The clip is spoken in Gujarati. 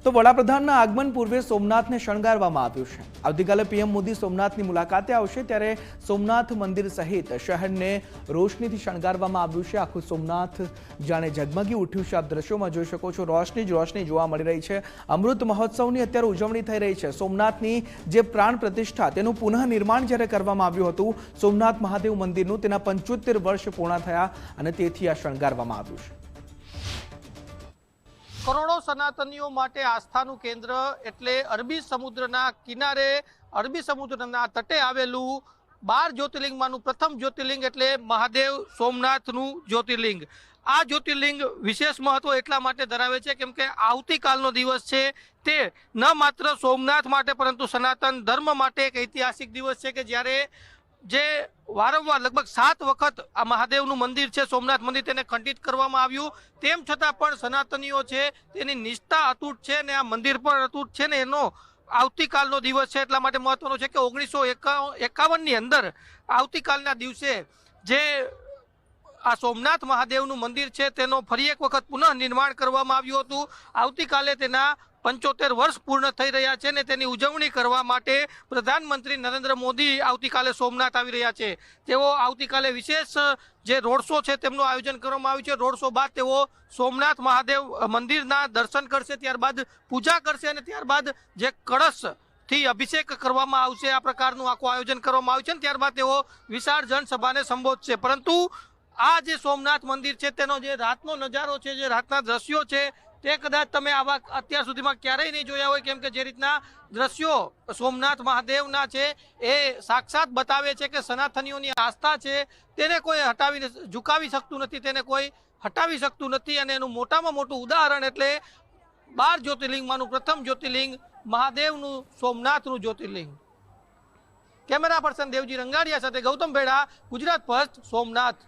તો વડાપ્રધાનના આગમન પૂર્વે સોમનાથને શણગારવામાં આવ્યું છે। આવતીકાલે પીએમ મોદી સોમનાથની મુલાકાતે આવશે ત્યારે સોમનાથ મંદિર સહિત શહેરને રોશનીથી શણગારવામાં આવ્યું છે। આખું સોમનાથ જાણે ઝગમગી ઉઠ્યું છે। આપ દ્રશ્યોમાં જોઈ શકો છો, રોશની જ રોશની જોવા મળી રહી છે। અમૃત મહોત્સવની અત્યારે ઉજવણી થઈ રહી છે। સોમનાથની જે પ્રાણ પ્રતિષ્ઠા તેનું પુનઃનિર્માણ જ્યારે કરવામાં આવ્યું હતું સોમનાથ મહાદેવ મંદિરનું, તેના 75 વર્ષ પૂર્ણ થયા અને તેથી આ શણગારવામાં આવ્યું છે। કરોડો સનાતનીઓ માટે આસ્થાનું કેન્દ્ર એટલે અરબી સમુદ્રના કિનારે, અરબી સમુદ્રના તટે આવેલું 12 જ્યોતિર્લિંગમાંનું પ્રથમ જ્યોતિર્લિંગ એટલે મહાદેવ સોમનાથનું જ્યોતિર્લિંગ। આ જ્યોતિર્લિંગ વિશેષ મહત્વ એટલા માટે ધરાવે છે કેમ કે આવતીકાલનો દિવસ છે તે ન માત્ર સોમનાથ માટે પરંતુ સનાતન ધર્મ માટે એક ઐતિહાસિક દિવસ છે કે જ્યારે જે વારંવાર લગભગ 7 વખત આ મહાદેવનું મંદિર છે સોમનાથ મંદિર તેને ખંડિત કરવામાં આવ્યું, તેમ છતાં પણ સનાતનીઓ છે તેની નિષ્ઠા અતૂટ છે ને આ મંદિર પણ અતૂટ છે ને એનો આવતીકાલનો દિવસ છે એટલા માટે મહત્વનો છે કે 1951ની અંદર આવતીકાલના દિવસે જે આ સોમનાથ મહાદેવનું મંદિર છે તેનો ફરી એક વખત પુનઃનિર્માણ કરવામાં આવ્યું હતું। આવતીકાલે તેના 75 વર્ષ પૂર્ણ થઈ રહ્યા છે ને તેની ઉજવણી કરવા માટે પ્રધાનમંત્રી નરેન્દ્ર મોદી આવતીકાલે સોમનાથ આવી રહ્યા છે। તેઓ આવતીકાલે વિશેષ જે રોડ શો છે તેમનું આયોજન કરવામાં આવ્યું છે। રોડ શો બાદ તેઓ સોમનાથ મહાદેવ મંદિરના દર્શન કરશે, ત્યારબાદ પૂજા કરશે અને ત્યારબાદ જે કળશ થી અભિષેક કરવામાં આવશે આ પ્રકારનું આખું આયોજન કરવામાં આવ્યું છે અને ત્યારબાદ તેઓ વિશાળ જનસભાને સંબોધશે। પરંતુ આ જે સોમનાથ મંદિર છે તેનો જે રાતનો નજારો છે, જે રાતના દ્રશ્યો છે તે કદાચ તમે આવા અત્યાર સુધીમાં ક્યારેય નહીં જોયા હોય કેમ કે જે રીતના દ્રશ્યો સોમનાથ મહાદેવના છે એ સાક્ષાત બતાવે છે કે સનાતનીઓની આસ્થા છે તેને કોઈ ઝુકાવી શકતું નથી, તેને કોઈ હટાવી શકતું નથી અને એનું મોટામાં મોટું ઉદાહરણ એટલે 12 જ્યોતિર્લિંગમાંનું પ્રથમ જ્યોતિર્લિંગ મહાદેવનું સોમનાથનું જ્યોતિર્લિંગ। કેમેરા પર્સન દેવજી રંગાડિયા સાથે ગૌતમ ભેડા, ગુજરાત ફર્સ્ટ, સોમનાથ।